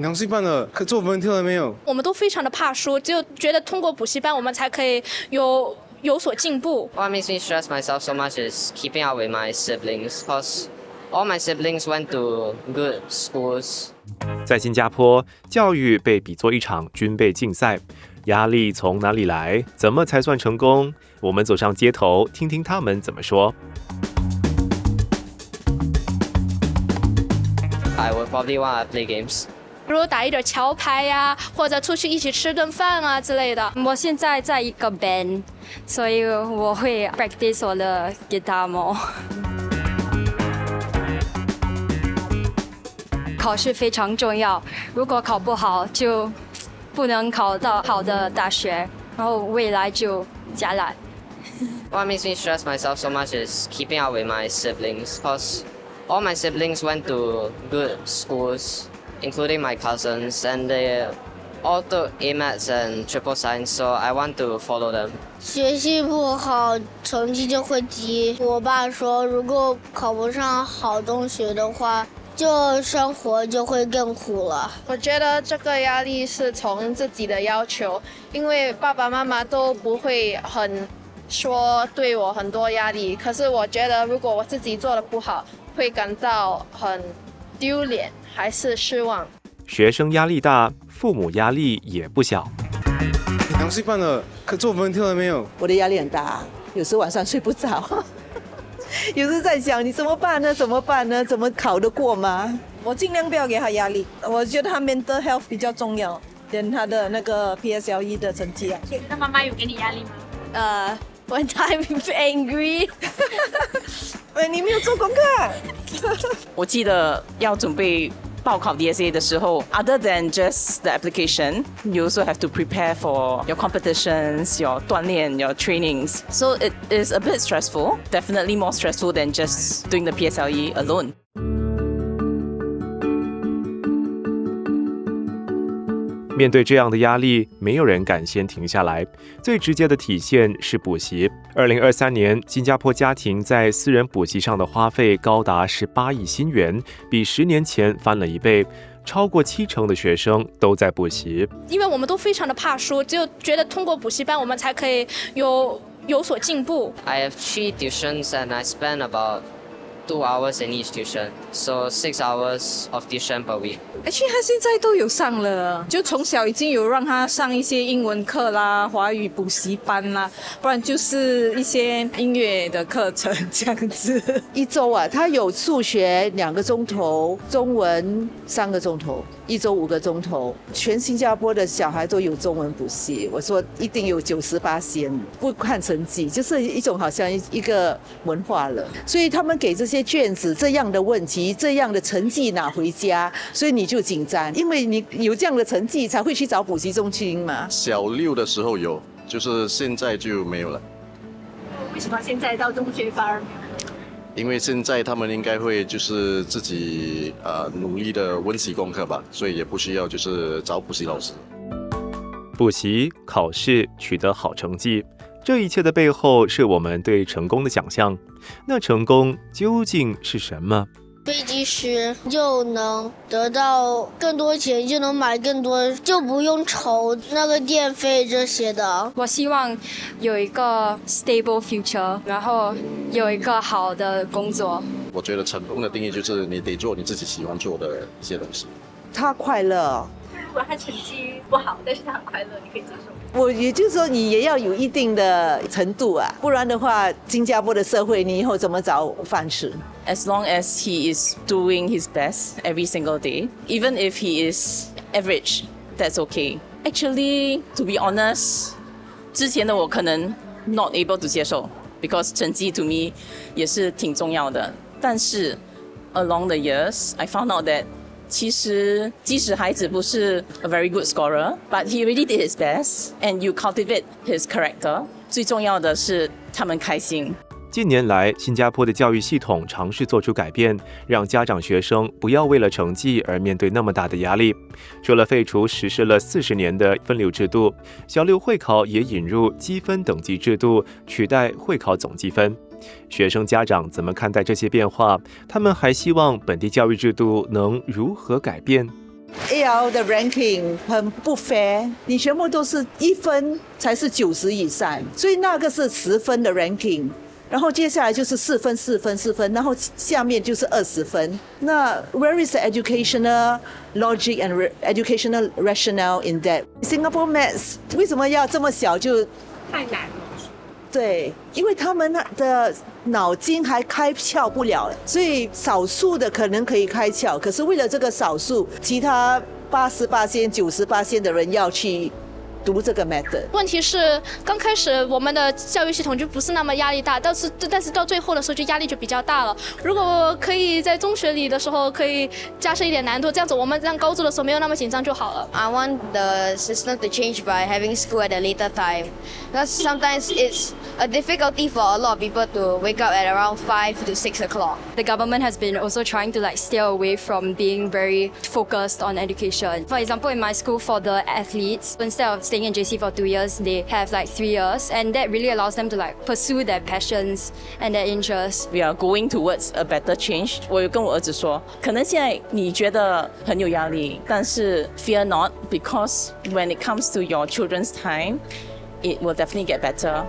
考试办了，可作文听了没有？我们都非常的怕输，就觉得通过补习班，我们才可以有所进步。What makes me stress myself so much is keeping up with my siblings, because all my siblings went to good schools. 在新加坡，教育被比作一场军备竞赛，压力从哪里来？怎么才算成功？我们走上街头，听听他们怎么说。I would probably want to play games. 比如打一点桥牌呀，或者出去一起吃顿饭啊之类的。我现在在一个 band， 所以我会 practice 我的 guitar more。考试非常重要，如果考不好就不能考到好的大学，然后未来就加难。What makes me stress myself so much is keeping up with my siblings, because all my siblings went to good schools, including my cousins, and they all took A-Maths and triple science, so I want to follow them. 学习不好，成绩就会低。我爸说，如果考不上好中学的话，就生活就会更苦了。我觉得这个压力是从自己的要求，因为爸爸妈妈都不会说对我很多压力，可是我觉得如果我自己做的不好，会感到很丢脸，还是失望。学生压力大，父母压力也不小。考试办了，可作文听了没有？我的压力很大，有时晚上睡不着，有时在想你怎么办呢？怎么办呢？怎么考得过吗？我尽量不要给他压力，我觉得他 mental health 比较重要，连他的那个 PSLE 的成绩啊。那妈妈有给你压力吗？One time angry 你没有做功课。我记得要准备报考 DSA 的时候 other than just the application, you also have to prepare for your competitions, your 锻炼, your trainings. So it is a bit stressful, definitely more stressful than just doing the PSLE alone. 面对这样的压力，没有人敢先停下来。最直接的体现是补习。2023年，新加坡家庭在私人补习上的花费高达18亿新元，比10年前翻了1倍。超过70%的学生都在补习。因为我们都非常的怕输，就觉得通过补习班，我们才可以有所进步。I have 3 tuitions and I spend about 2 hours in each tuition, so 6 hours of tuition per week. Actually 他现在都有上了，就从小已经有让他上一些英文课啦、华语补习班啦，不然就是一些音乐的课程这样子。一周啊，他有数学2个钟头，中文3个钟头，一周5个钟头。全新加坡的小孩都有中文补习，我说一定有98%，不看成绩，就是一种好像一个文化了。所以他们给这些卷子这样的问题，这样的成绩拿回家，所以你就紧张，因为你有这样的成绩才会去找补习中心嘛。小6的时候有，就是现在就没有了。为什么现在到中学反而没有？因为现在他们应该会就是自己努力的温习功课吧，所以也不需要就是找补习老师。补习、考试、取得好成绩，这一切的背后是我们对成功的想象。那成功究竟是什么？飞机师就能得到更多钱，就能买更多，就不用愁那个电费这些的。我希望有一个 stable future， 然后有一个好的工作。我觉得成功的定义就是你得做你自己喜欢做的一些东西。他快乐。如果他成绩不好，但是他很快乐，你可以接受吗？我也就是说，你也要有一定的程度啊，不然的话，新加坡的社会，你以后怎么找饭吃？ As long as he is doing his best every single day, even if he is average, that's okay. Actually, to be honest, 之前的我可能 not able to 接受 because 成绩 to me 也是挺重要的。但是 along the years, I found out that 其实即使孩子不是 a very good scorer, but he really did his best and you cultivate his character. 最重要的是他们开心。近年来，新加坡的教育系统尝试做出改变，让家长、学生不要为了成绩而面对那么大的压力。除了废除实施了40年的分流制度，小6会考也引入积分等级制度，取代会考总积分。学生家长怎么看待这些变化？他们还希望本地教育制度能如何改变？ AL 的 ranking 很不 fair， 你全部都是1分才是90以上，所以那个是10分的 ranking。然后接下来就是4分、4分、4分，然后下面就是20分。那 where is the educational logic and educational rationale in that? Singapore Maths 为什么要这么小就太难了？对，因为他们的脑筋还开窍不了，所以少数的可能可以开窍，可是为了这个少数，其他80%、90%的人要去读这个 method。问题是刚开始我们的教育系统就不是那么压力大，但是到最后的时候就压力就比较大了。如果可以在中学里的时候可以加深一点难度，这样子我们让高中的时候没有那么紧张就好了。I want the system to change by having school at a later time, because sometimes it's a difficulty for a lot of people to wake up at around 5 to 6 o'clock. The government has been also trying to steer away from being very focused on education. For example, in my school for the athletes, instead of staying in JC for 2 years, they have 3 years, and that really allows them to pursue their passions and their interests. We are going towards a better change. 我有跟我儿子说，可能现在你觉得很有压力，但是 fear not, because when it comes to your children's time, it will definitely get better.